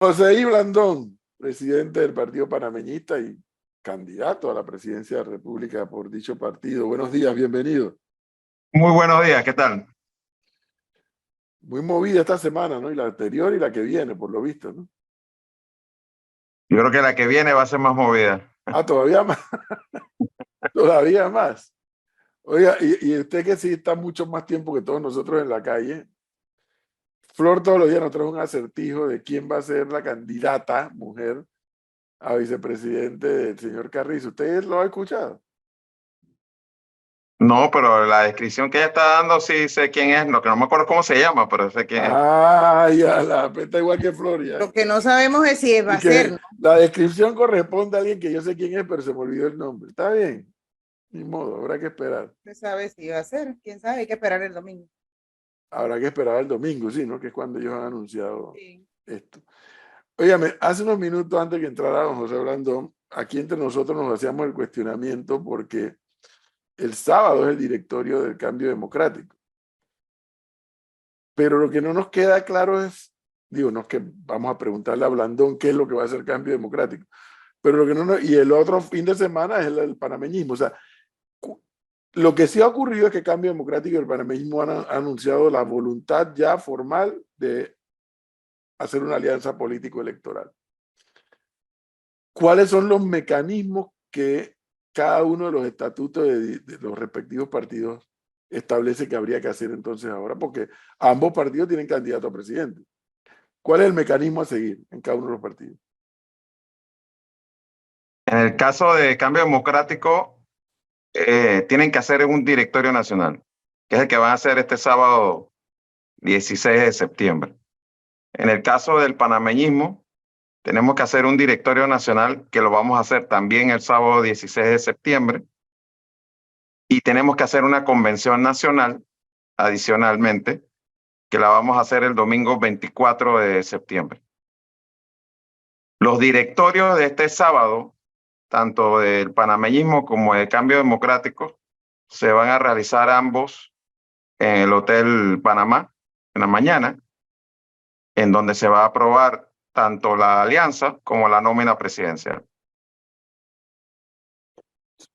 José I. Blandón, presidente del Partido Panameñista y candidato a la presidencia de la República por dicho partido. Buenos días, bienvenido. Muy buenos días, ¿qué tal? Muy movida esta semana, ¿no? Y la anterior y la que viene, por lo visto, ¿no? Yo creo que la que viene va a ser más movida. Ah, todavía más, todavía más. Oiga, y usted que sí está mucho más tiempo que todos nosotros en la calle, Flor todos los días nos trae un acertijo de quién va a ser la candidata mujer a vicepresidente del señor Carrizo. ¿Usted lo ha escuchado? No, pero la descripción que ella está dando sí sé quién es, lo que no me acuerdo cómo se llama, pero sé quién es. Ah, ya, la peta igual que Flor, ya. Lo que no sabemos es si va Y a ser, que ¿no? la descripción corresponde a alguien que yo sé quién es, pero se me olvidó el nombre. Está bien, ni modo, habrá que esperar. No se sabe si va a ser, quién sabe, hay que esperar el domingo. Habrá que esperar el domingo, sí, ¿no? Que es cuando ellos han anunciado Sí. esto. Óigame, hace unos minutos antes que entrara don José Blandón, aquí entre nosotros nos hacíamos el cuestionamiento porque el sábado es el directorio del Cambio Democrático. Pero lo que no nos queda claro es, digo, no es que vamos a preguntarle a Blandón qué es lo que va a hacer Cambio Democrático, pero lo que no nos, y el otro fin de semana es el panameñismo. O sea, lo que sí ha ocurrido es que Cambio Democrático y el panameñismo han anunciado la voluntad ya formal de hacer una alianza político-electoral. ¿Cuáles son los mecanismos que cada uno de los estatutos de los respectivos partidos establece que habría que hacer entonces ahora? Porque ambos partidos tienen candidato a presidente. ¿Cuál es el mecanismo a seguir en cada uno de los partidos? En el caso de Cambio Democrático, tienen que hacer un directorio nacional, que es el que van a hacer este sábado 16 de septiembre. En el caso del panameñismo, tenemos que hacer un directorio nacional, que lo vamos a hacer también el sábado 16 de septiembre, y tenemos que hacer una convención nacional adicionalmente, que la vamos a hacer el domingo 24 de septiembre. Los directorios de este sábado, tanto del panameñismo como del Cambio Democrático, se van a realizar ambos en el Hotel Panamá en la mañana, en donde se va a aprobar tanto la alianza como la nómina presidencial.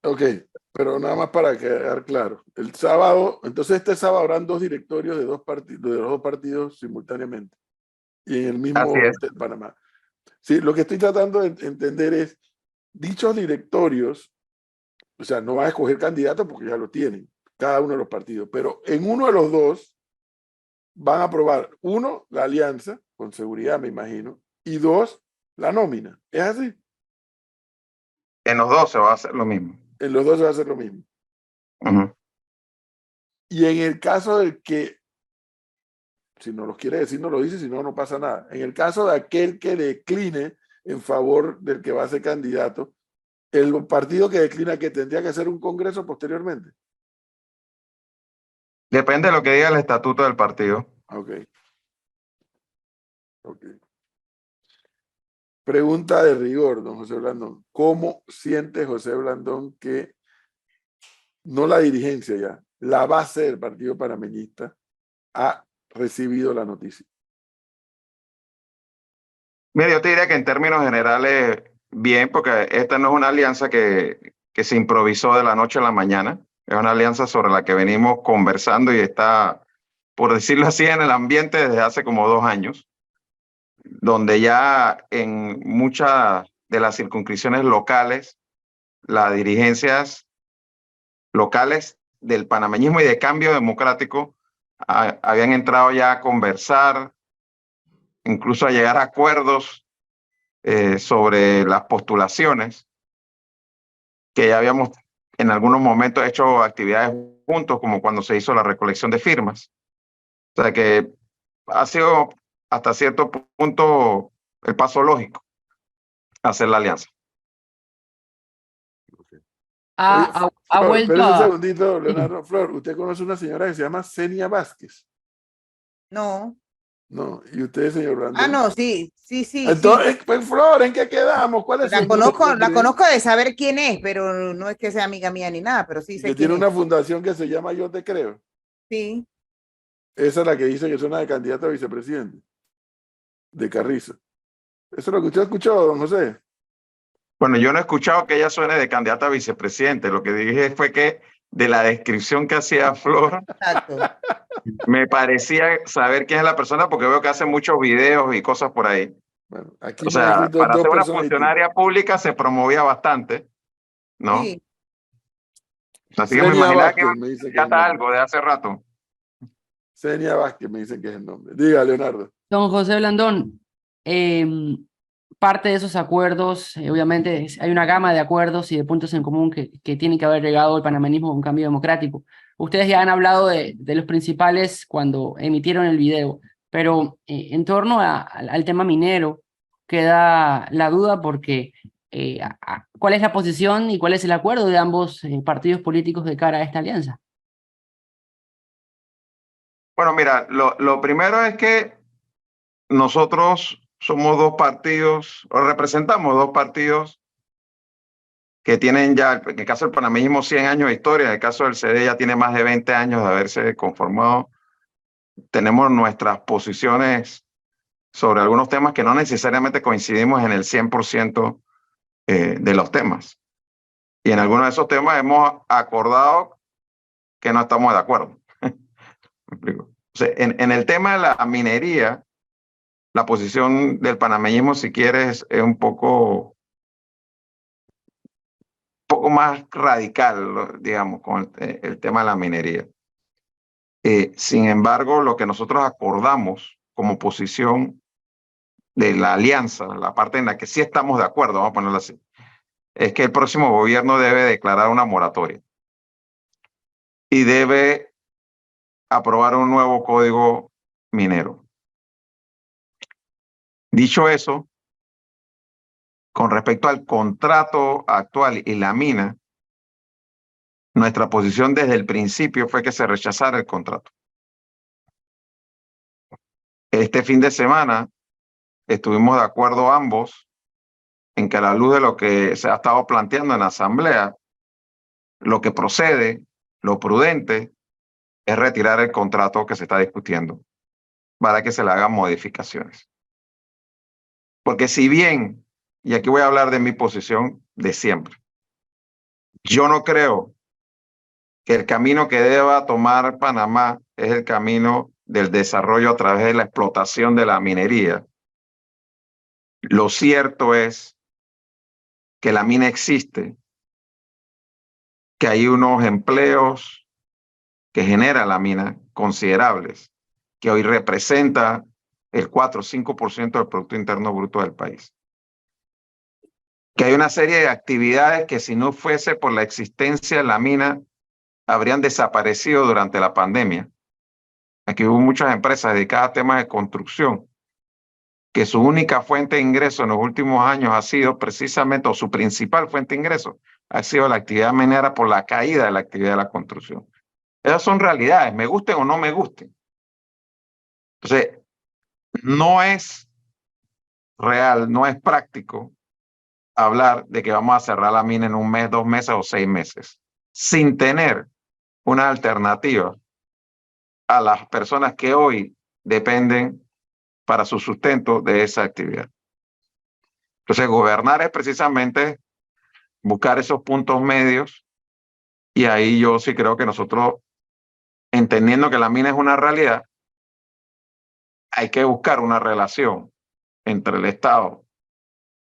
Ok, pero nada más para quedar claro. El sábado, entonces este sábado habrán dos directorios de de los dos partidos simultáneamente y en el Así mismo es. Hotel Panamá. Sí, lo que estoy tratando de entender es, dichos directorios, o sea, no van a escoger candidatos porque ya lo tienen, cada uno de los partidos, pero en uno de los dos van a aprobar, uno, la alianza, con seguridad me imagino, y dos, la nómina. ¿Es así? En los dos se va a hacer lo mismo. En los dos se va a hacer lo mismo. Y en el caso del que, si no los quiere decir, no lo dice, si no, no pasa nada. En el caso de aquel que decline en favor del que va a ser candidato, el partido que declina que tendría que hacer un congreso posteriormente. Depende de lo que diga el estatuto del partido. Ok. Ok. Pregunta de rigor, don José Blandón. ¿Cómo siente José Blandón que no la dirigencia ya, la base del Partido Panameñista ha recibido la noticia? Mira, yo te diría que en términos generales, bien, porque esta no es una alianza que se improvisó de la noche a la mañana. Es una alianza sobre la que venimos conversando y está, por decirlo así, en el ambiente desde hace como 2 años, donde ya en muchas de las circunscripciones locales, las dirigencias locales del panameñismo y de Cambio Democrático habían entrado ya a conversar, incluso a llegar a acuerdos sobre las postulaciones, que ya habíamos en algunos momentos hecho actividades juntos, como cuando se hizo la recolección de firmas. O sea que ha sido hasta cierto punto el paso lógico hacer la alianza. Oye, Ha Flor, vuelto espérese un a... segundito, Leonardo. Flor, ¿usted conoce una señora que se llama Senia Vázquez? No. No. ¿Y usted, señor Ah, Blandón? no, sí, sí, sí, sí. Entonces, pues, Flor, ¿en qué quedamos? ¿Cuál es su La nombre? conozco de saber quién es, pero no es que sea amiga mía ni nada, pero sí Y que sé quién tiene es. una fundación que se llama Yo Te Creo. Sí. Esa es la que dice que es una de candidata a vicepresidente de Carrizo. Eso es lo que usted escuchó, don José. Bueno, yo no he escuchado que ella suene de candidata a vicepresidente. Lo que dije fue que de la descripción que hacía Flor, Exacto. me parecía saber quién es la persona porque veo que hace muchos videos y cosas por ahí. Bueno, aquí O me han sea, escrito para dos ser una personas distintas. funcionaria pública se promovía bastante, ¿no? Sí. Así que me Senia imaginaba que iba Vázquez a me dice ser que es el candidata nombre. algo de hace rato. Senia Vázquez me dicen que es el nombre. Diga, Leonardo. Don José Blandón, parte de esos acuerdos, obviamente hay una gama de acuerdos y de puntos en común que tiene que haber llegado el panameñismo a un cambio democrático. Ustedes ya han hablado de los principales cuando emitieron el video, pero en torno al tema minero queda la duda porque ¿cuál es la posición y cuál es el acuerdo de ambos partidos políticos de cara a esta alianza? Bueno, mira, lo primero es que nosotros somos dos partidos, o representamos dos partidos que tienen ya, en el caso del panameñismo, 100 años de historia, en el caso del CD ya tiene más de 20 años de haberse conformado. Tenemos nuestras posiciones sobre algunos temas que no necesariamente coincidimos en el 100% de los temas. Y en algunos de esos temas hemos acordado que no estamos de acuerdo. ¿Me explico? O sea, en el tema de la minería, la posición del panameñismo, si quieres, es un poco más radical, digamos, con el tema de la minería. Sin embargo, lo que nosotros acordamos como posición de la alianza, la parte en la que sí estamos de acuerdo, vamos a ponerlo así, es que el próximo gobierno debe declarar una moratoria y debe aprobar un nuevo código minero. Dicho eso, con respecto al contrato actual y la mina, nuestra posición desde el principio fue que se rechazara el contrato. Este fin de semana estuvimos de acuerdo ambos en que a la luz de lo que se ha estado planteando en la Asamblea, lo que procede, lo prudente, es retirar el contrato que se está discutiendo para que se le hagan modificaciones. Porque si bien, y aquí voy a hablar de mi posición de siempre, yo no creo que el camino que deba tomar Panamá es el camino del desarrollo a través de la explotación de la minería. Lo cierto es que la mina existe, que hay unos empleos que genera la mina considerables, que hoy representa el 4 o 5% del Producto Interno Bruto del país. Que hay una serie de actividades que si no fuese por la existencia de la mina, habrían desaparecido durante la pandemia. Aquí hubo muchas empresas dedicadas a temas de construcción, que su única fuente de ingreso en los últimos años ha sido precisamente, o su principal fuente de ingreso, ha sido la actividad minera por la caída de la actividad de la construcción. Esas son realidades, me gusten o no me gusten. Entonces, no es real, no es práctico hablar de que vamos a cerrar la mina en un mes, 2 meses o 6 meses, sin tener una alternativa a las personas que hoy dependen para su sustento de esa actividad. Entonces, gobernar es precisamente buscar esos puntos medios y ahí yo sí creo que nosotros, entendiendo que la mina es una realidad, hay que buscar una relación entre el Estado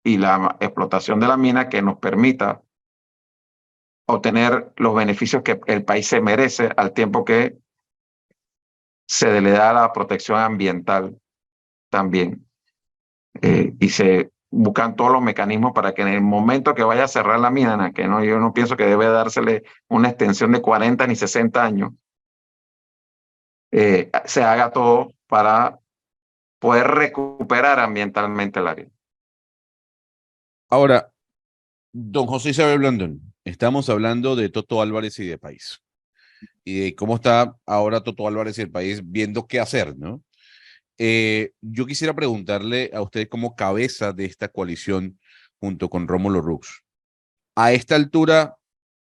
y la explotación de la mina que nos permita obtener los beneficios que el país se merece al tiempo que se le da la protección ambiental también. Y se buscan todos los mecanismos para que en el momento que vaya a cerrar la mina, que no, yo no pienso que debe dársele una extensión de 40 ni 60 años, se haga todo para poder recuperar ambientalmente el área. Ahora, don José Isabel Blandón, estamos hablando de Toto Álvarez y de país. Y de cómo está ahora Toto Álvarez y el país viendo qué hacer, ¿no? Yo quisiera preguntarle a usted como cabeza de esta coalición junto con Rómulo Rux. A esta altura,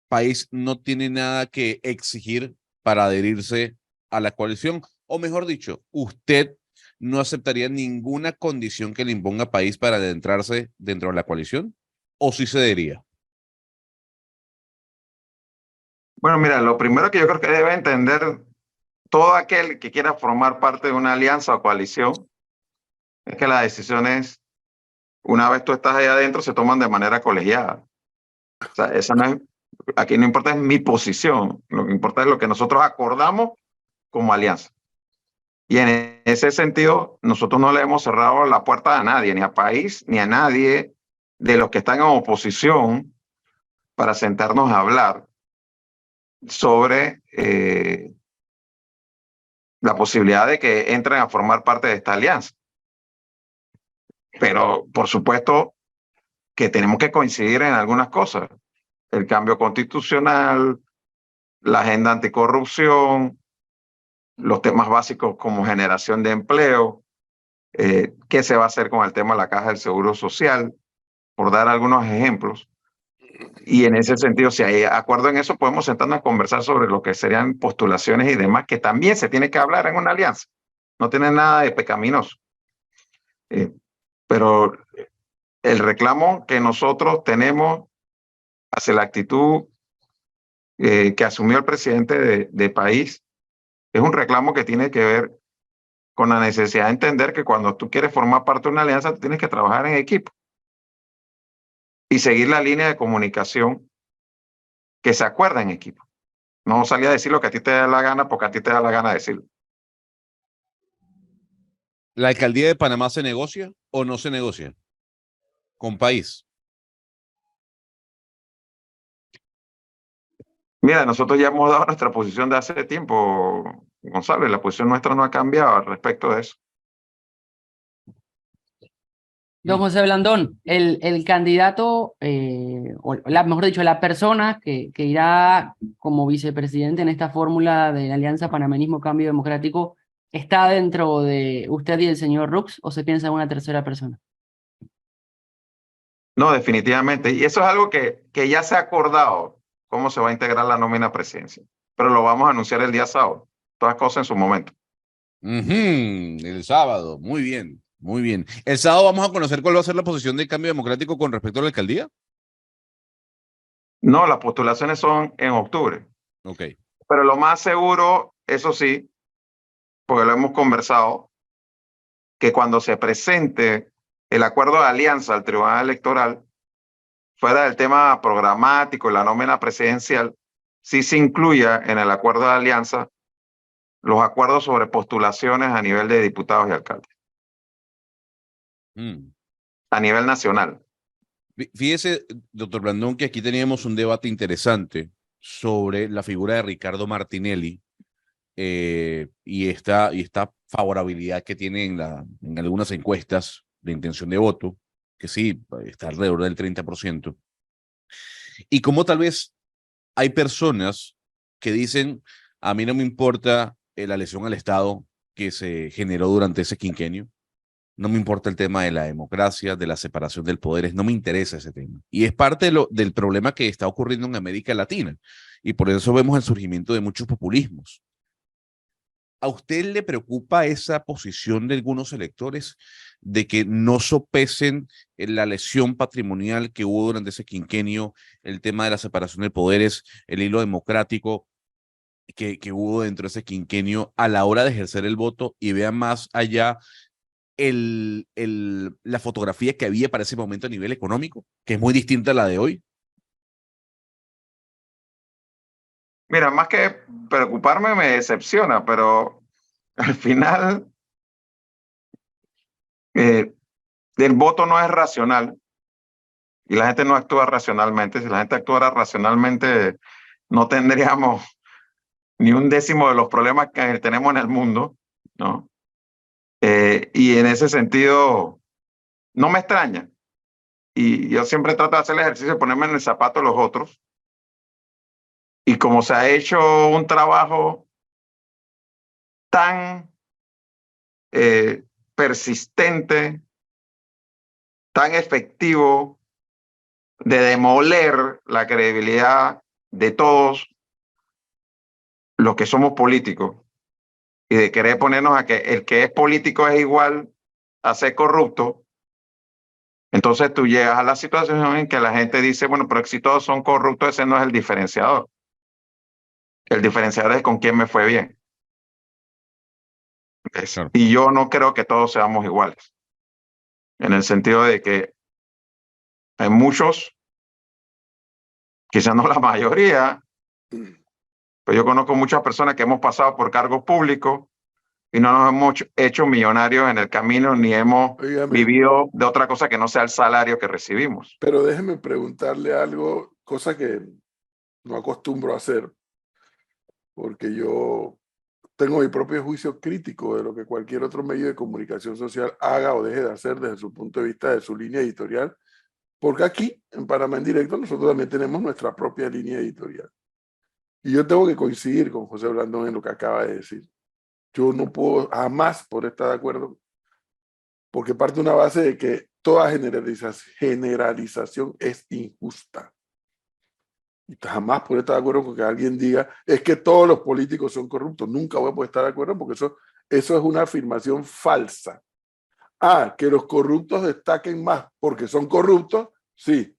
país no tiene nada que exigir para adherirse a la coalición, o mejor dicho, usted no aceptaría ninguna condición que le imponga país para adentrarse dentro de la coalición? ¿O sí cedería? Bueno, mira, lo primero que yo creo que debe entender todo aquel que quiera formar parte de una alianza o coalición es que las decisiones, una vez tú estás ahí adentro, se toman de manera colegiada. O sea, esa no es, aquí no importa es mi posición, lo que importa es lo que nosotros acordamos como alianza. Y en ese sentido, nosotros no le hemos cerrado la puerta a nadie, ni a país, ni a nadie de los que están en oposición para sentarnos a hablar sobre la posibilidad de que entren a formar parte de esta alianza. Pero, por supuesto, que tenemos que coincidir en algunas cosas. El cambio constitucional, la agenda anticorrupción, los temas básicos como generación de empleo, qué se va a hacer con el tema de la caja del seguro social, por dar algunos ejemplos. Y en ese sentido, si hay acuerdo en eso, podemos sentarnos a conversar sobre lo que serían postulaciones y demás, que también se tiene que hablar en una alianza. No tiene nada de pecaminoso. Pero el reclamo que nosotros tenemos hacia la actitud que asumió el presidente de país es un reclamo que tiene que ver con la necesidad de entender que cuando tú quieres formar parte de una alianza, tú tienes que trabajar en equipo y seguir la línea de comunicación que se acuerda en equipo. No salir a decir lo que a ti te da la gana porque a ti te da la gana decirlo. ¿La alcaldía de Panamá se negocia o no se negocia con país? Mira, nosotros ya hemos dado nuestra posición de hace tiempo, Gonzalo, y la posición nuestra no ha cambiado al respecto de eso. Don José Blandón, el candidato, mejor dicho, la persona que irá como vicepresidente en esta fórmula de la Alianza Panameñismo Cambio Democrático, ¿está dentro de usted y el señor Rux o se piensa en una tercera persona? No, definitivamente. Y eso es algo que ya se ha acordado, cómo se va a integrar la nómina presidencial. Pero lo vamos a anunciar el día sábado. Todas cosas en su momento. El sábado, muy bien, muy bien. El sábado vamos a conocer cuál va a ser la posición del Cambio Democrático con respecto a la alcaldía. No, las postulaciones son en octubre. Ok. Pero lo más seguro, eso sí, porque lo hemos conversado, que cuando se presente el acuerdo de alianza al Tribunal Electoral, fuera del tema programático y la nómina presidencial, sí se incluya en el acuerdo de alianza los acuerdos sobre postulaciones a nivel de diputados y alcaldes, a nivel nacional. Fíjese, doctor Blandón, que aquí teníamos un debate interesante sobre la figura de Ricardo Martinelli y esta favorabilidad que tiene en algunas encuestas de intención de voto, que sí, está alrededor del 30%. Y como tal vez hay personas que dicen, a mí no me importa la lesión al Estado que se generó durante ese quinquenio, no me importa el tema de la democracia, de la separación del poderes, no me interesa ese tema. Y es parte del problema que está ocurriendo en América Latina. Y por eso vemos el surgimiento de muchos populismos. ¿A usted le preocupa esa posición de algunos electores de que no sopesen la lesión patrimonial que hubo durante ese quinquenio, el tema de la separación de poderes, el hilo democrático que hubo dentro de ese quinquenio a la hora de ejercer el voto y vean más allá la fotografía que había para ese momento a nivel económico, que es muy distinta a la de hoy? Mira, más que preocuparme me decepciona, pero al final el voto no es racional y la gente no actúa racionalmente. Si la gente actuara racionalmente, no tendríamos ni un décimo de los problemas que tenemos en el mundo, ¿no? Y en ese sentido, no me extraña. Y yo siempre trato de hacer el ejercicio de ponerme en el zapato de los otros. Y como se ha hecho un trabajo tan persistente, tan efectivo de demoler la credibilidad de todos los que somos políticos, y de querer ponernos a que el que es político es igual a ser corrupto, entonces tú llegas a la situación en que la gente dice, bueno, pero si todos son corruptos, ese no es el diferenciador. El diferenciador es con quién me fue bien. Claro. Y yo no creo que todos seamos iguales, en el sentido de que hay muchos, quizás no la mayoría, pero yo conozco muchas personas que hemos pasado por cargos públicos y no nos hemos hecho millonarios en el camino, ni hemos Óigame, vivido de otra cosa que no sea el salario que recibimos. pero déjeme preguntarle algo, cosa que no acostumbro a hacer, porque yo tengo mi propio juicio crítico de lo que cualquier otro medio de comunicación social haga o deje de hacer desde su punto de vista, de su línea editorial, porque aquí, en Panamá en Directo, nosotros también tenemos nuestra propia línea editorial. Y yo tengo que coincidir con José Blandón en lo que acaba de decir. Yo no puedo jamás poder estar de acuerdo, porque parte de una base de que toda generalización es injusta. Y jamás puedo estar de acuerdo con que alguien diga, es que todos los políticos son corruptos. Nunca voy a poder estar de acuerdo porque eso es una afirmación falsa. Ah, que los corruptos destaquen más porque son corruptos, sí.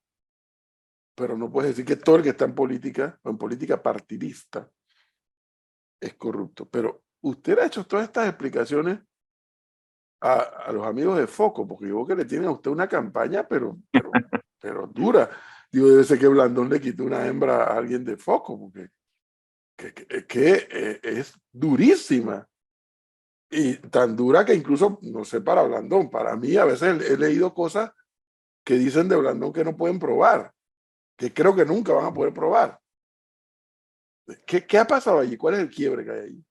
Pero no puedes decir que todo el que está en política o en política partidista es corrupto. Pero usted ha hecho todas estas explicaciones a los amigos de Foco, porque yo creo que le tienen a usted una campaña, pero dura. Digo, debe ser que Blandón le quitó una hembra a alguien de Foco, porque es durísima. Y tan dura que incluso, no sé, para Blandón, para mí a veces he leído cosas que dicen de Blandón que no pueden probar, que creo que nunca van a poder probar. ¿Qué ha pasado allí? ¿Cuál es el quiebre que hay allí?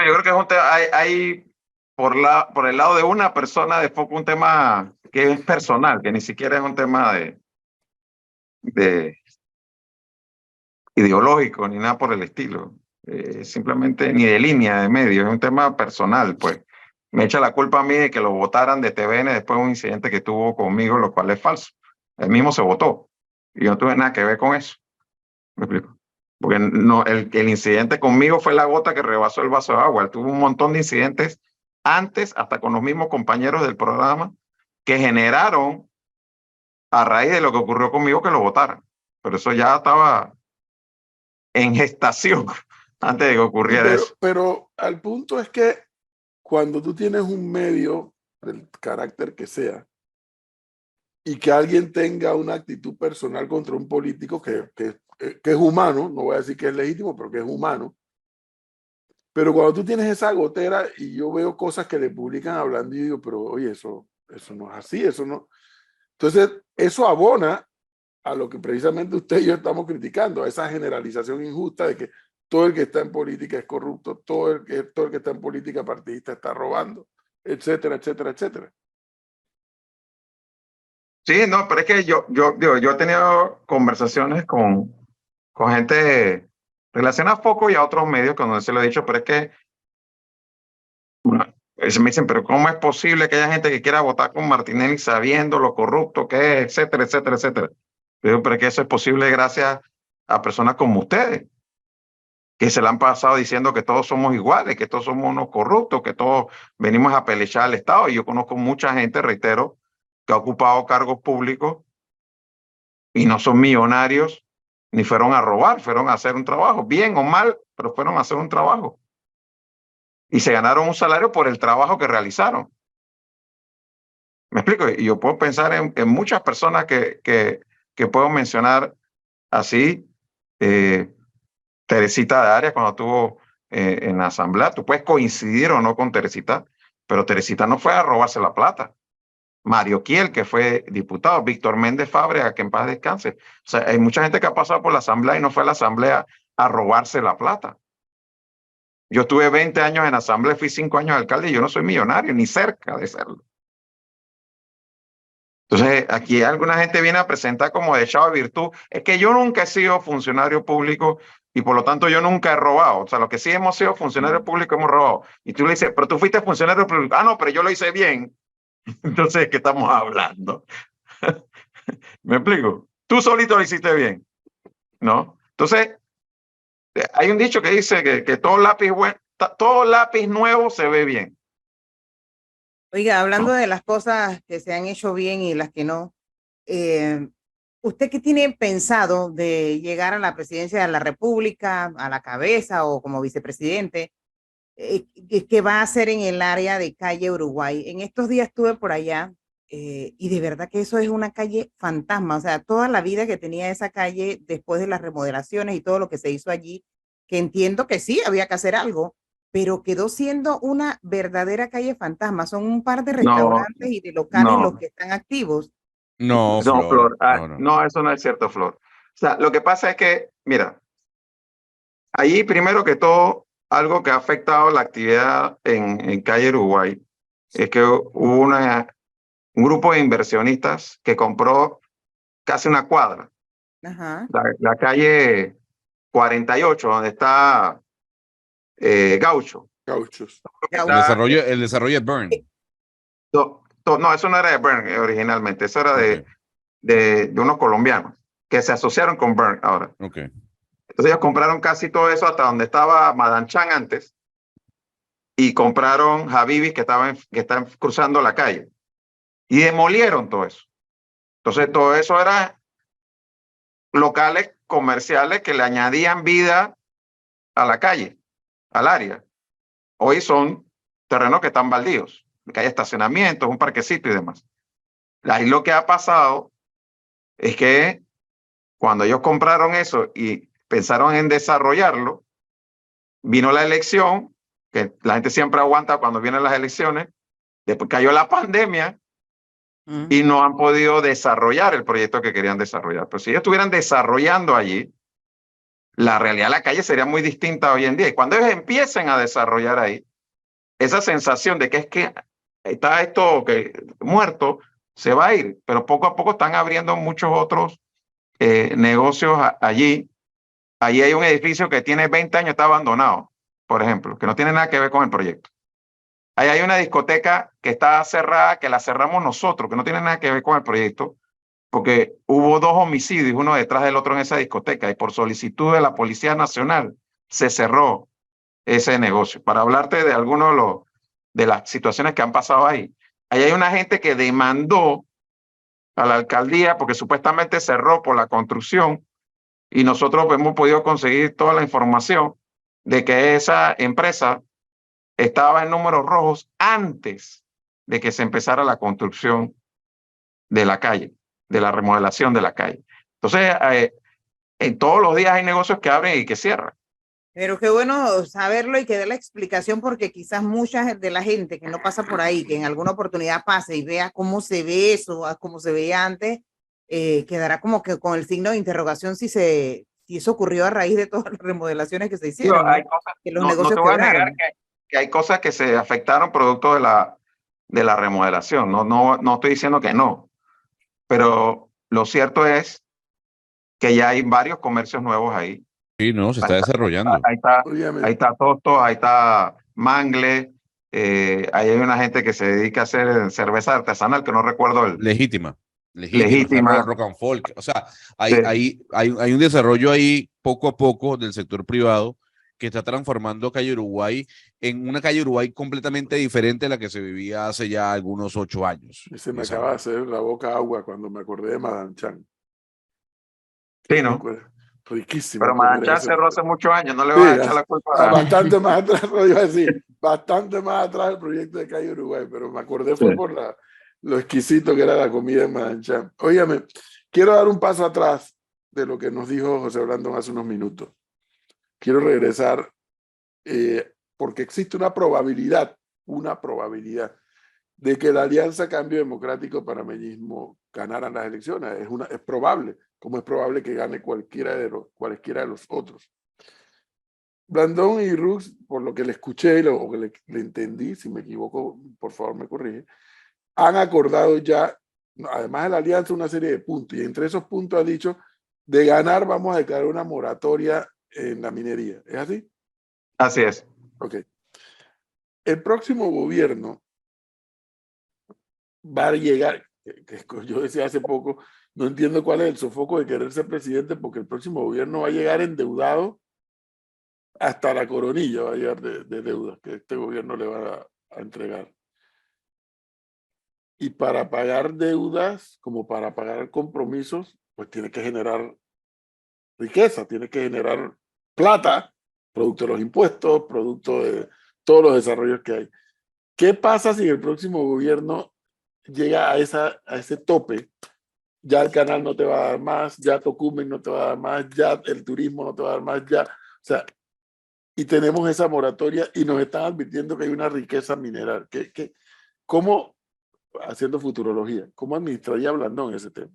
Yo creo que es un tema, hay por el lado de una persona de Foco un tema que es personal, que ni siquiera es un tema de ideológico ni nada por el estilo. Simplemente ni de línea de medio, es un tema personal, pues. Me echa la culpa a mí de que lo votaran de TVN después de un incidente que tuvo conmigo, lo cual es falso. Él mismo se votó y yo no tuve nada que ver con eso. ¿Me explico? Porque no, el incidente conmigo fue la gota que rebasó el vaso de agua. Él tuvo un montón de incidentes antes, hasta con los mismos compañeros del programa, que generaron a raíz de lo que ocurrió conmigo que lo votaran. Pero eso ya estaba en gestación antes de que ocurriera eso. Pero al punto es que cuando tú tienes un medio del carácter que sea y que alguien tenga una actitud personal contra un político que es humano, no voy a decir que es legítimo, pero que es humano, pero cuando tú tienes esa gotera y yo veo cosas que le publican hablando y digo, pero oye, eso no es así, eso no. Entonces, eso abona a lo que precisamente usted y yo estamos criticando, a esa generalización injusta de que todo el que está en política es corrupto, todo el que está en política partidista está robando, etcétera, etcétera, etcétera. Sí, no, pero es que yo he tenido conversaciones con gente relacionada a Foco y a otros medios, cuando se lo he dicho, pero es que bueno, me dicen, pero ¿cómo es posible que haya gente que quiera votar con Martinelli sabiendo lo corrupto que es, etcétera, etcétera, etcétera? Digo, pero es que eso es posible gracias a personas como ustedes, que se le han pasado diciendo que todos somos iguales, que todos somos unos corruptos, que todos venimos a pelechar al Estado. Y yo conozco mucha gente, reitero, que ha ocupado cargos públicos y no son millonarios, ni fueron a robar, fueron a hacer un trabajo, bien o mal, pero fueron a hacer un trabajo. Y se ganaron un salario por el trabajo que realizaron. ¿Me explico? Y yo puedo pensar en muchas personas que puedo mencionar así. Teresita de Arias, cuando estuvo en la asamblea, tú puedes coincidir o no con Teresita, pero Teresita no fue a robarse la plata. Mario Kiel, que fue diputado, Víctor Méndez Fábrega, que en paz descanse. O sea, hay mucha gente que ha pasado por la asamblea y no fue a la asamblea a robarse la plata. Yo estuve 20 años en la asamblea, fui 5 años alcalde y yo no soy millonario, ni cerca de serlo. Entonces, aquí alguna gente viene a presentar como de echado de virtud. Es que yo nunca he sido funcionario público y por lo tanto yo nunca he robado. O sea, lo que sí hemos sido funcionarios públicos hemos robado. Y tú le dices, pero tú fuiste funcionario público. Ah, no, pero yo lo hice bien. Entonces, ¿de qué estamos hablando? ¿Me explico? Tú solito lo hiciste bien, ¿no? Entonces, Hay un dicho que dice que todo todo lápiz nuevo se ve bien. Oiga, hablando de las cosas que se han hecho bien y las que no, ¿usted qué tiene pensado de llegar a la presidencia de la República, a la cabeza o como vicepresidente? ¿Qué va a hacer en el área de calle Uruguay? En estos días estuve por allá y de verdad que eso es una calle fantasma. O sea, toda la vida que tenía esa calle después de las remodelaciones y todo lo que se hizo allí, que entiendo que sí, había que hacer algo, pero quedó siendo una verdadera calle fantasma. Son un par de No, restaurantes y de locales los no, que están activos. No, no, Flor, Flor. no, no. No, eso no es cierto, Flor. O sea, lo que pasa es que, mira, allí primero que todo, algo que ha afectado la actividad en calle Uruguay es que hubo un grupo de inversionistas que compró casi una cuadra, Ajá. la calle 48, donde está Gaucho. Gauchos. Que Ya, está, El desarrollo es Burn. no, eso no era de Bern originalmente, eso era Ok, de unos colombianos que se asociaron con Bern ahora. ok. Entonces ellos compraron casi todo eso hasta donde estaba Madanchan antes y compraron Habibis que están cruzando la calle y demolieron todo eso. Entonces todo eso era locales comerciales que le añadían vida a la calle, al área. Hoy son terrenos que están baldíos, que hay estacionamientos, un parquecito y demás. Ahí lo que ha pasado es que cuando ellos compraron eso y pensaron en desarrollarlo, vino la elección, que la gente siempre aguanta cuando vienen las elecciones, después cayó la pandemia y no han podido desarrollar el proyecto que querían desarrollar. Pero si ellos estuvieran desarrollando allí, la realidad de la calle sería muy distinta hoy en día. Y cuando ellos empiecen a desarrollar ahí, esa sensación de que es que está esto que muerto, se va a ir, pero poco a poco están abriendo muchos otros negocios allí. Allí hay un edificio que tiene 20 años, está abandonado, por ejemplo, que no tiene nada que ver con el proyecto. Ahí hay una discoteca que está cerrada, que la cerramos nosotros, que no tiene nada que ver con el proyecto, porque hubo 2 homicidios, uno detrás del otro en esa discoteca, y por solicitud de la Policía Nacional se cerró ese negocio. Para hablarte de algunos de las situaciones que han pasado ahí. Ahí hay una gente que demandó a la alcaldía porque supuestamente cerró por la construcción y nosotros hemos podido conseguir toda la información de que esa empresa estaba en números rojos antes de que se empezara la construcción de la calle, de la remodelación de la calle. Entonces, en todos los días hay negocios que abren y que cierran. Pero qué bueno saberlo y que dé la explicación porque quizás mucha de la gente que no pasa por ahí, que en alguna oportunidad pase y vea cómo se ve eso, cómo se veía antes, quedará como que con el signo de interrogación si eso ocurrió a raíz de todas las remodelaciones que se hicieron, Hay ¿no? cosas, Que los no negocios te voy a negar quebraron. que hay cosas que se afectaron producto de la remodelación. No estoy diciendo que no, pero lo cierto es que ya hay varios comercios nuevos ahí. Sí, no, se está desarrollando. Óigame, Ahí está Toto, ahí está Mangle, ahí hay una gente que se dedica a hacer cerveza artesanal, que no recuerdo Legítima. Está legítima. Rock and Folk. O sea, Sí. hay un desarrollo ahí poco a poco del sector privado que está transformando Calle Uruguay en una Calle Uruguay completamente diferente a la que se vivía hace ya algunos 8 años. se me 10 acaba de años. hacer la boca agua cuando me acordé de Madame Chan. Sí, ¿no? Riquísima Pero comida Madanchán esa. cerró hace muchos años, no le Sí, vas a echar la culpa bastante más atrás, lo iba a decir, bastante más atrás del proyecto de Calle Uruguay, pero me acordé fue por lo exquisito que era la comida en Madanchán. Óigame, quiero dar un paso atrás de lo que nos dijo José Brandon hace unos minutos. Quiero regresar porque existe una probabilidad de que la Alianza Cambio Democrático Panameñismo ganaran las elecciones. Es probable, como es probable que gane cualesquiera de los otros. Brandon y Rux, por lo que le escuché o que le entendí, si me equivoco, por favor me corrige, han acordado ya, además de la alianza, una serie de puntos. Y entre esos puntos ha dicho, de ganar vamos a declarar una moratoria en la minería. ¿Es así? Así es. Ok. El próximo gobierno va a llegar, que yo decía hace poco, no entiendo cuál es el sofoco de querer ser presidente, porque el próximo gobierno va a llegar endeudado hasta la coronilla va a llegar de deuda que este gobierno le va a entregar. Y para pagar deudas, como para pagar compromisos, pues tiene que generar riqueza, tiene que generar plata, producto de los impuestos, producto de todos los desarrollos que hay. ¿Qué pasa si el próximo gobierno llega a ese tope? Ya el canal no te va a dar más, ya Tocumen no te va a dar más, ya el turismo no te va a dar más, ya, o sea, y tenemos esa moratoria y nos están advirtiendo que hay una riqueza mineral. ¿Cómo, haciendo futurología, cómo administraría Blandón ese tema?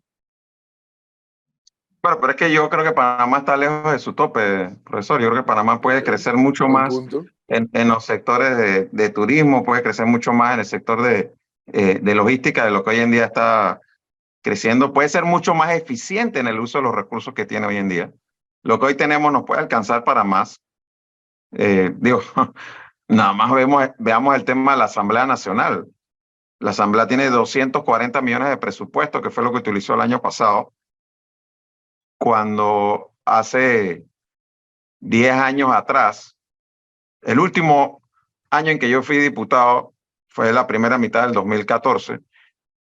Bueno, pero es que yo creo que Panamá está lejos de su tope, profesor. Yo creo que Panamá puede crecer mucho Buen más punto. en los sectores de turismo, puede crecer mucho más en el sector de logística, de lo que hoy en día está creciendo. Puede ser mucho más eficiente en el uso de los recursos que tiene hoy en día. Lo que hoy tenemos nos puede alcanzar para más. Digo, nada más veamos el tema de la Asamblea Nacional. La Asamblea tiene 240 millones de presupuesto, que fue lo que utilizó el año pasado, cuando hace 10 años atrás, el último año en que yo fui diputado fue la primera mitad del 2014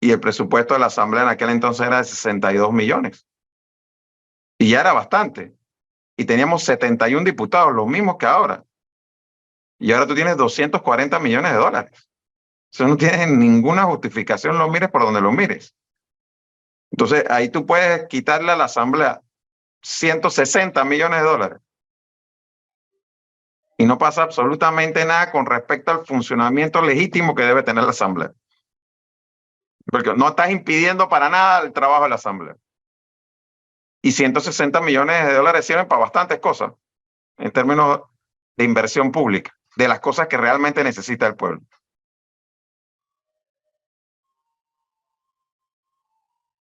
y el presupuesto de la Asamblea en aquel entonces era de 62 millones. Y ya era bastante. Y teníamos 71 diputados, los mismos que ahora. Y ahora tú tienes 240 millones de dólares. Eso no tiene ninguna justificación, lo mires por donde lo mires. Entonces, ahí tú puedes quitarle a la Asamblea 160 millones de dólares. Y no pasa absolutamente nada con respecto al funcionamiento legítimo que debe tener la Asamblea. Porque no estás impidiendo para nada el trabajo de la Asamblea. Y 160 millones de dólares sirven para bastantes cosas en términos de inversión pública, de las cosas que realmente necesita el pueblo.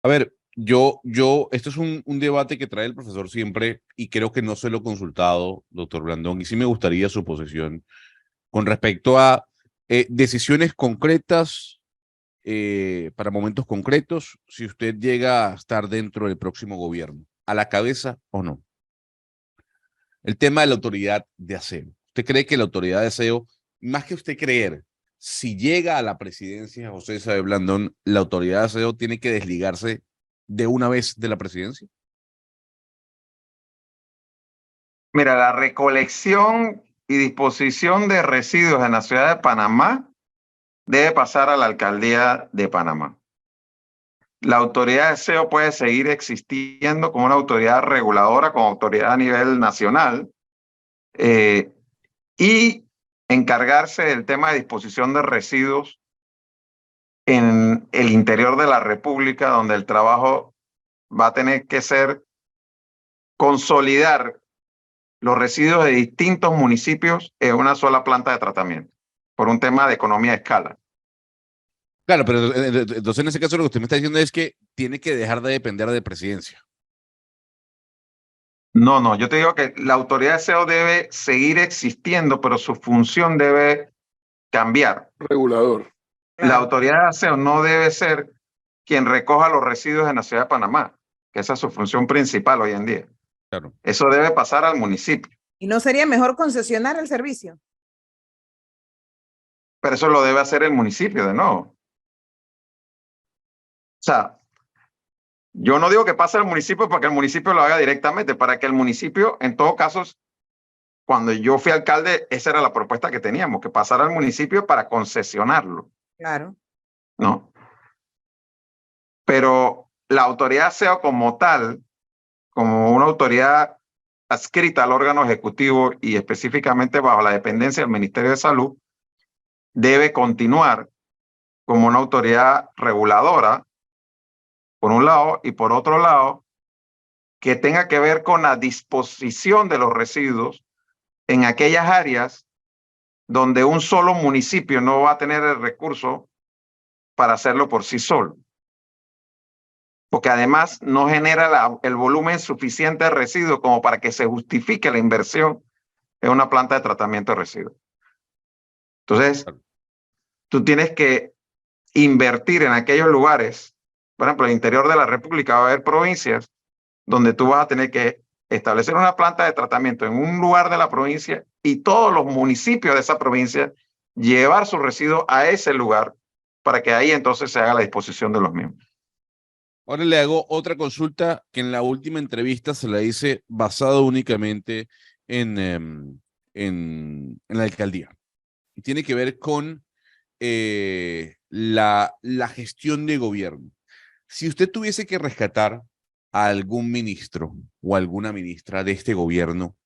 A ver, esto es un debate que trae el profesor siempre y creo que no se lo he consultado, doctor Blandón, y sí me gustaría su posición con respecto a decisiones concretas para momentos concretos, si usted llega a estar dentro del próximo gobierno, a la cabeza o no. El tema de la autoridad de aseo. ¿Usted cree que la autoridad de aseo, más que usted creer, si llega a la presidencia José Isabel Blandón, la autoridad de aseo tiene que desligarse de una vez de la presidencia? Mira, la recolección y disposición de residuos en la ciudad de Panamá debe pasar a la alcaldía de Panamá. La autoridad de aseo puede seguir existiendo como una autoridad reguladora, como autoridad a nivel nacional, y encargarse del tema de disposición de residuos en el interior de la República, donde el trabajo va a tener que ser consolidar los residuos de distintos municipios en una sola planta de tratamiento, por un tema de economía de escala. Claro, pero entonces en ese caso lo que usted me está diciendo es que tiene que dejar de depender de presidencia. No, yo te digo que la autoridad de aseo debe seguir existiendo, pero su función debe cambiar. Regulador. La Claro. autoridad de aseo no debe ser quien recoja los residuos en la ciudad de Panamá, que esa es su función principal hoy en día. Claro. Eso debe pasar al municipio, ¿Y no sería mejor concesionar el servicio? pero eso lo debe hacer el municipio de nuevo. O sea, yo no digo que pase al municipio para que el municipio lo haga directamente, para que el municipio, en todo caso, cuando yo fui alcalde, esa era la propuesta que teníamos, que pasara al municipio para concesionarlo, Claro. ¿no? Pero la autoridad SEO como tal, como una autoridad adscrita al órgano ejecutivo y específicamente bajo la dependencia del Ministerio de Salud, debe continuar como una autoridad reguladora, por un lado, y por otro lado, que tenga que ver con la disposición de los residuos en aquellas áreas donde un solo municipio no va a tener el recurso para hacerlo por sí solo. Porque además no genera el volumen suficiente de residuos como para que se justifique la inversión en una planta de tratamiento de residuos. Entonces, tú tienes que invertir en aquellos lugares. Por ejemplo, en el interior de la República va a haber provincias donde tú vas a tener que establecer una planta de tratamiento en un lugar de la provincia y todos los municipios de esa provincia llevar sus residuos a ese lugar para que ahí entonces se haga la disposición de los mismos. Ahora le hago otra consulta que en la última entrevista se la hice basado únicamente en la alcaldía. Y tiene que ver con la gestión de gobierno. Si usted tuviese que rescatar a algún ministro o alguna ministra de este gobierno,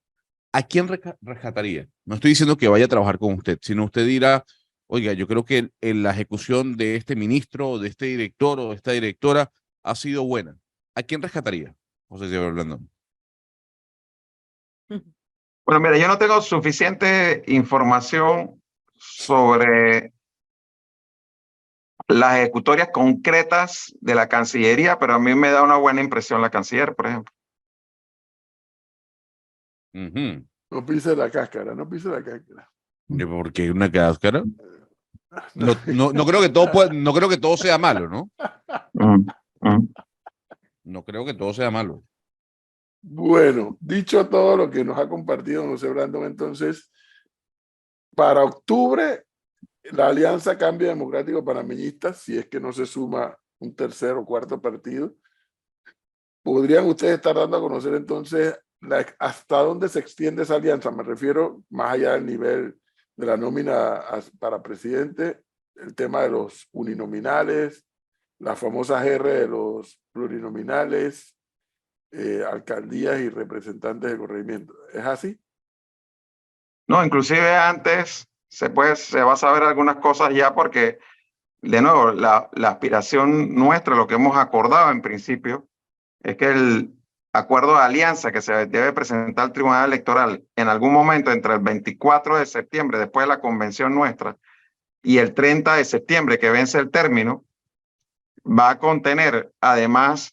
¿a quién rescataría? No estoy diciendo que vaya a trabajar con usted, sino usted dirá, oiga, yo creo que en la ejecución de este ministro, o de este director o de esta directora ha sido buena. ¿A quién rescataría, José Isabel Blandón? Bueno, mira, yo no tengo suficiente información sobre las ejecutorias concretas de la Cancillería, pero a mí me da una buena impresión la canciller, por ejemplo. No pise la cáscara, no pise la cáscara. ¿Por qué una cáscara? No creo que todo no creo que todo sea malo, ¿no? No creo que todo sea malo. Bueno, dicho todo lo que nos ha compartido José Blandón, entonces, para octubre, la Alianza Cambio Democrático Panameñista, si es que no se suma un tercer o cuarto partido, ¿podrían ustedes estar dando a conocer entonces hasta dónde se extiende esa alianza? Me refiero más allá del nivel de la nómina para presidente, el tema de los uninominales, las famosas R de los plurinominales, alcaldías y representantes de corregimiento. ¿Es así? No, inclusive antes se va a saber algunas cosas ya porque, de nuevo, la aspiración nuestra, lo que hemos acordado en principio, es que el acuerdo de alianza que se debe presentar al Tribunal Electoral en algún momento entre el 24 de septiembre, después de la convención nuestra, y el 30 de septiembre, que vence el término, va a contener, además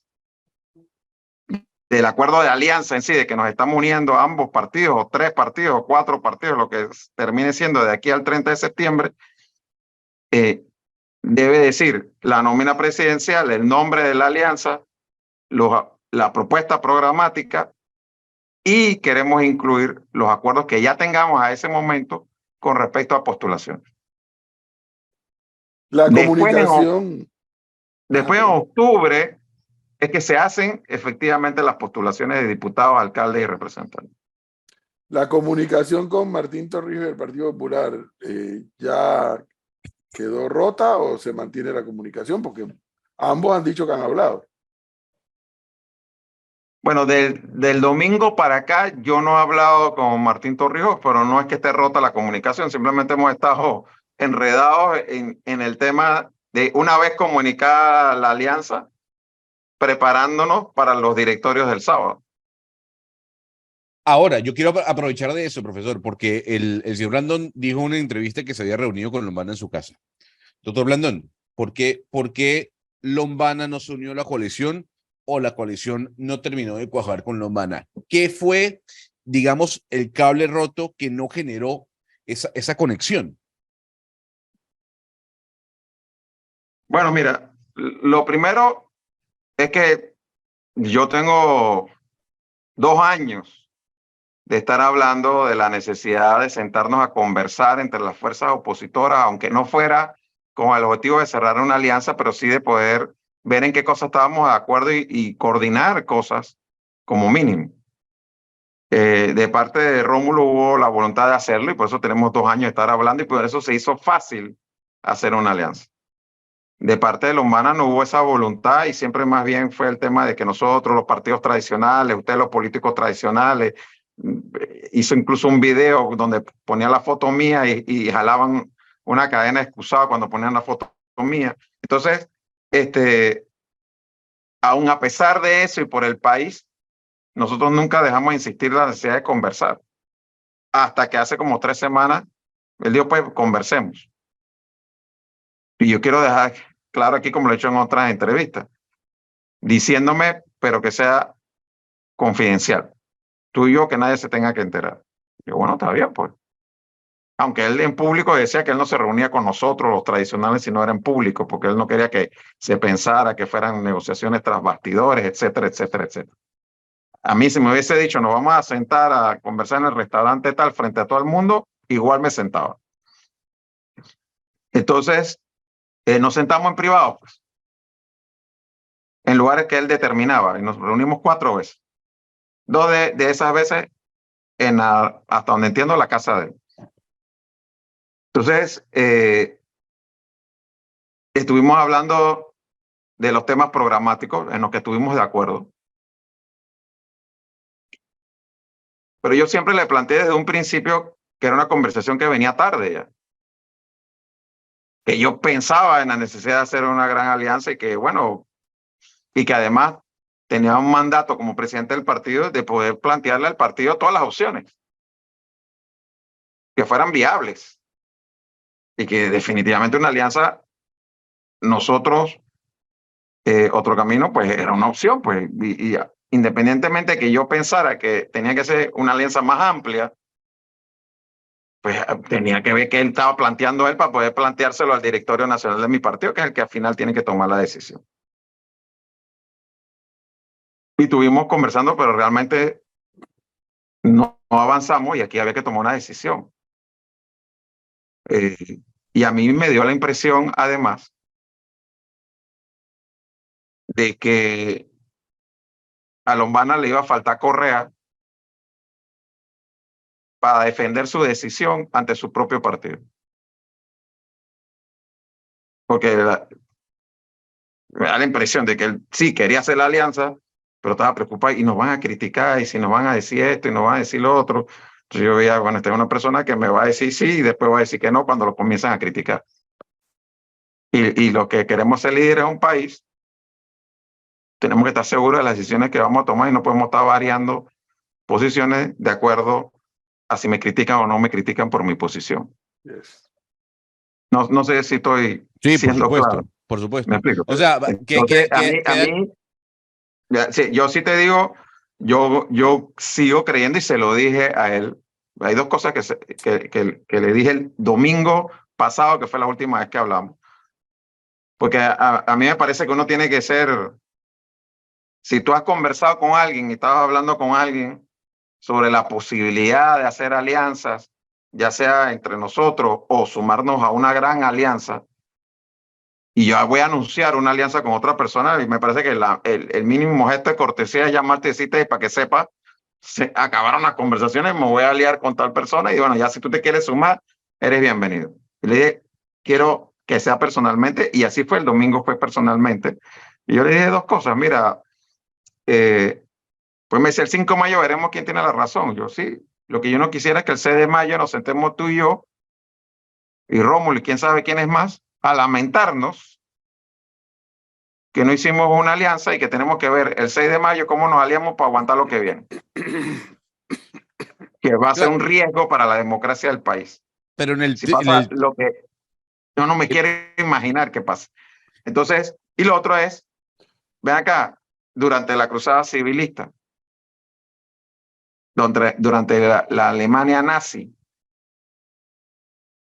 del acuerdo de alianza en sí, de que nos estamos uniendo a ambos partidos, o 3 partidos, o 4 partidos, lo que termine siendo de aquí al 30 de septiembre, debe decir la nómina presidencial, el nombre de la alianza, la propuesta programática, y queremos incluir los acuerdos que ya tengamos a ese momento con respecto a postulaciones. La comunicación. Después en octubre es que se hacen efectivamente las postulaciones de diputados, alcaldes y representantes. La comunicación con Martín Torrijos del Partido Popular, ¿ya quedó rota o se mantiene la comunicación? Porque ambos han dicho que han hablado. Bueno, del domingo para acá yo no he hablado con Martín Torrijos, pero no es que esté rota la comunicación, simplemente hemos estado enredados en el tema de, una vez comunicada la alianza, preparándonos para los directorios del sábado. Ahora, yo quiero aprovechar de eso, profesor, porque el señor Blandón dijo en una entrevista que se había reunido con Lombana en su casa. Doctor Blandón, ¿por qué Lombana no se unió a la coalición o la coalición no terminó de cuajar con Lombana? ¿Qué fue, digamos, el cable roto que no generó esa conexión? Bueno, mira, lo primero es que yo tengo 2 años de estar hablando de la necesidad de sentarnos a conversar entre las fuerzas opositoras, aunque no fuera con el objetivo de cerrar una alianza, pero sí de poder ver en qué cosas estábamos de acuerdo y coordinar cosas como mínimo. De parte de Rómulo hubo la voluntad de hacerlo y por eso tenemos 2 años de estar hablando y por eso se hizo fácil hacer una alianza. De parte de Lombana no hubo esa voluntad y siempre más bien fue el tema de que nosotros, los partidos tradicionales, ustedes los políticos tradicionales, hizo incluso un video donde ponía la foto mía y jalaban una cadena excusada cuando ponían la foto mía. Entonces, aún a pesar de eso y por el país, nosotros nunca dejamos de insistir en la necesidad de conversar. Hasta que hace como 3 semanas, él dijo, pues conversemos. Y yo quiero dejar claro aquí, como lo he hecho en otras entrevistas, diciéndome, pero que sea confidencial. Tú y yo, que nadie se tenga que enterar. Yo, bueno, está bien, pues. Aunque él en público decía que él no se reunía con nosotros, los tradicionales, si no era en público, porque él no quería que se pensara que fueran negociaciones tras bastidores, etcétera, etcétera, etcétera. A mí si me hubiese dicho, nos vamos a sentar a conversar en el restaurante tal frente a todo el mundo, igual me sentaba. Entonces, nos sentamos en privado, pues, en lugares que él determinaba, y nos reunimos 4 veces. 2 de esas veces hasta donde entiendo, la casa de él. Entonces, estuvimos hablando de los temas programáticos en los que estuvimos de acuerdo. Pero yo siempre le planteé desde un principio que era una conversación que venía tarde ya. Que yo pensaba en la necesidad de hacer una gran alianza y que, bueno, y que además tenía un mandato como presidente del partido de poder plantearle al partido todas las opciones que fueran viables y que definitivamente una alianza, nosotros, Otro Camino, pues era una opción, pues, y independientemente de que yo pensara que tenía que ser una alianza más amplia, pues tenía que ver qué él estaba planteando él para poder planteárselo al directorio nacional de mi partido, que es el que al final tiene que tomar la decisión. Y estuvimos conversando, pero realmente no avanzamos y aquí había que tomar una decisión. Y a mí me dio la impresión, además, de que a Lombana le iba a faltar correa para defender su decisión ante su propio partido. Porque me da la impresión de que él sí quería hacer la alianza, pero estaba preocupado y nos van a criticar y si nos van a decir esto y nos van a decir lo otro. Entonces yo veía, bueno, esta es una persona que me va a decir sí y después va a decir que no cuando lo comienzan a criticar. Y lo que queremos ser líderes de un país, tenemos que estar seguros de las decisiones que vamos a tomar y no podemos estar variando posiciones de acuerdo a si me critican o no me critican por mi posición. Yes. No sé si estoy siendo claro. Por supuesto. ¿Me explico? O sea, Entonces, a mí sí, yo sí te digo, yo sigo creyendo y se lo dije a él. Hay 2 cosas que le dije el domingo pasado, que fue la última vez que hablamos. Porque a mí me parece que uno tiene que ser, si tú has conversado con alguien y estabas hablando con alguien sobre la posibilidad de hacer alianzas, ya sea entre nosotros o sumarnos a una gran alianza, y yo voy a anunciar una alianza con otra persona, y me parece que el mínimo gesto de cortesía es llamarte y decirte para que sepa, se acabaron las conversaciones, me voy a aliar con tal persona y bueno, ya si tú te quieres sumar, eres bienvenido. Y le dije, quiero que sea personalmente, y así fue, el domingo fue personalmente. Y yo le dije 2 cosas, mira, pues me dice el 5 de mayo veremos quién tiene la razón. Yo sí, lo que yo no quisiera es que el 6 de mayo nos sentemos tú y yo, y Rómulo y quién sabe quién es más, a lamentarnos que no hicimos una alianza y que tenemos que ver el 6 de mayo cómo nos aliamos para aguantar lo que viene. Que va a ser un riesgo para la democracia del país. Pero si pasa lo que yo no me quiero imaginar que pase. Entonces, y lo otro es, ven acá, durante la cruzada civilista, durante la Alemania nazi,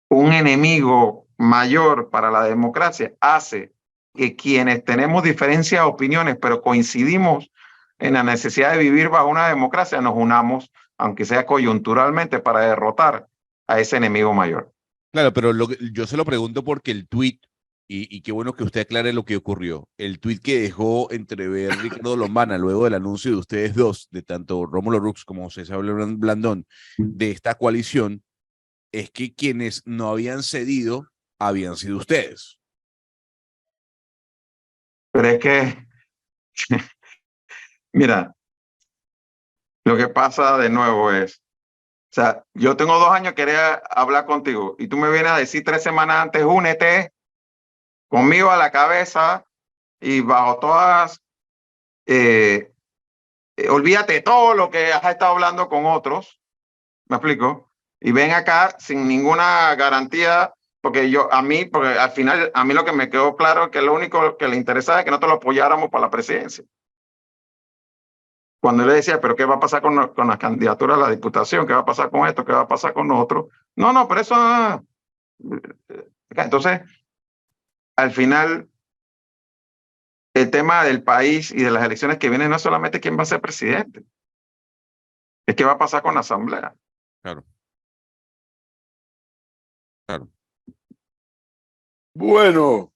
un enemigo mayor para la democracia hace que quienes tenemos diferentes opiniones, pero coincidimos en la necesidad de vivir bajo una democracia, nos unamos, aunque sea coyunturalmente, para derrotar a ese enemigo mayor. Claro, pero yo se lo pregunto porque el tuit, y qué bueno que usted aclare lo que ocurrió, el tuit que dejó entrever Ricardo Lombana luego del anuncio de ustedes 2, de tanto Rómulo Rux como César Blandón, de esta coalición, es que quienes no habían cedido habían sido ustedes. Pero es que, mira, lo que pasa de nuevo es, o sea, yo tengo 2 años que quería hablar contigo y tú me vienes a decir 3 semanas antes, únete conmigo a la cabeza y bajo todas, olvídate de todo lo que has estado hablando con otros, ¿me explico? Y ven acá sin ninguna garantía, porque al final, a mí lo que me quedó claro es que lo único que le interesaba es que nosotros lo apoyáramos para la presidencia. Cuando él le decía, pero ¿qué va a pasar con la candidatura a la diputación? ¿Qué va a pasar con esto? ¿Qué va a pasar con lo otro? No, pero eso... Entonces, al final, el tema del país y de las elecciones que vienen no es solamente quién va a ser presidente. Es que va a pasar con la asamblea. Claro. Claro. Bueno,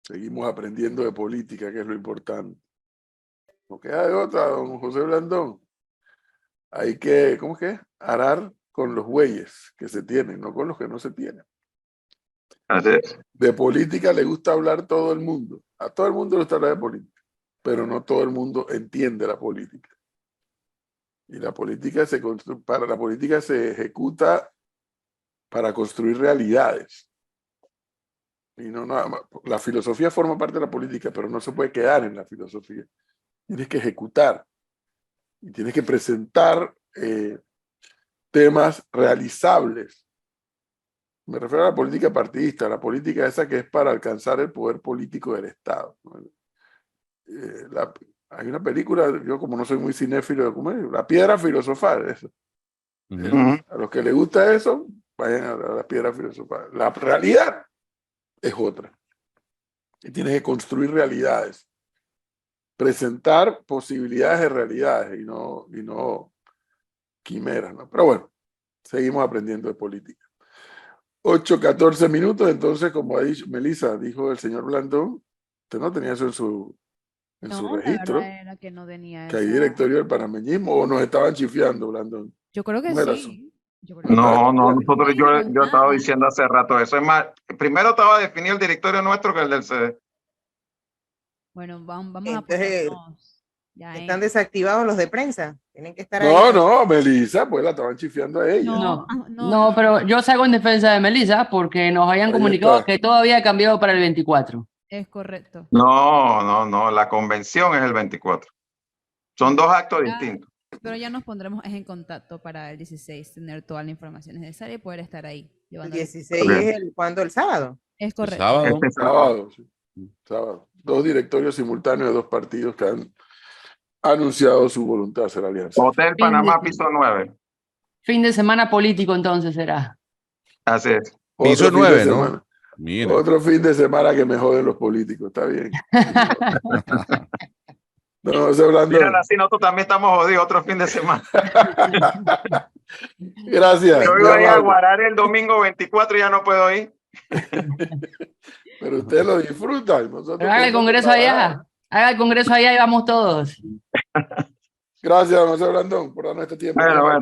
seguimos aprendiendo de política, que es lo importante. No queda de otra, don José Blandón. Hay que, ¿cómo es que? Arar con los bueyes que se tienen, no con los que no se tienen. Así es. De política le gusta hablar todo el mundo. A todo el mundo le gusta hablar de política, pero no todo el mundo entiende la política. Y la política para la política se ejecuta para construir realidades. Y no nada más. La filosofía forma parte de la política, pero no se puede quedar en la filosofía. Tienes que ejecutar. Y tienes que presentar temas realizables. Me refiero a la política partidista, la política esa que es para alcanzar el poder político del Estado. Hay una película, yo como no soy muy cinéfilo, ¿cómo es? La piedra filosofal. Eso. A los que les gusta eso, vayan a la piedra filosofal. La realidad es otra. Y tienes que construir realidades. Presentar posibilidades de realidades y no quimeras, ¿no? Pero bueno, seguimos aprendiendo de política. 8:14 minutos, entonces, como ha dicho Melissa, dijo el señor Blandón, usted no tenía eso en su registro, la verdad era que no tenía que hay esa. directorio del panameñismo, o nos estaban chifiando, Blandón. Yo creo que ¿Cómo era eso? sí. Yo creo que No, no, sí. nosotros, No yo dijimos estaba nada. diciendo hace rato eso. Es más, primero estaba definido el directorio nuestro que el del CD. Bueno, vamos a Entonces, ponernos ya están desactivados los de prensa. Tienen que estar ahí. No, Melissa, pues la estaban chifiando a ella. No, pero yo salgo en defensa de Melissa porque nos habían Ahí comunicado está. que todo había cambiado para el 24. Es correcto. No, la convención es el 24. Son dos actos Ya, distintos. pero ya nos pondremos en contacto para el 16, tener toda la información necesaria y poder estar ahí. El llevando 16 Ok. es ¿cuándo? El sábado. Es El correcto. sábado. Este sábado. Sábado, sí. Sábado. 2 directorios simultáneos de 2 partidos que han anunciado su voluntad de hacer alianza. Hotel Panamá, piso 9. Fin de semana político entonces será. Así es. Piso Otro fin de 9, ¿no? semana. Mira. Otro fin de semana que me joden los políticos, está bien. No, se hablando. Mira, así nosotros también estamos jodidos otro fin de semana. Gracias. Yo muy iba a ir a amable. Guarare el domingo 24 y ya no puedo ir. Pero usted lo disfruta. y nosotros Pero haga el tenemos que congreso trabajar. allá. Haga el congreso allá y vamos todos. Gracias, don José Blandón, por darnos este tiempo. Bueno.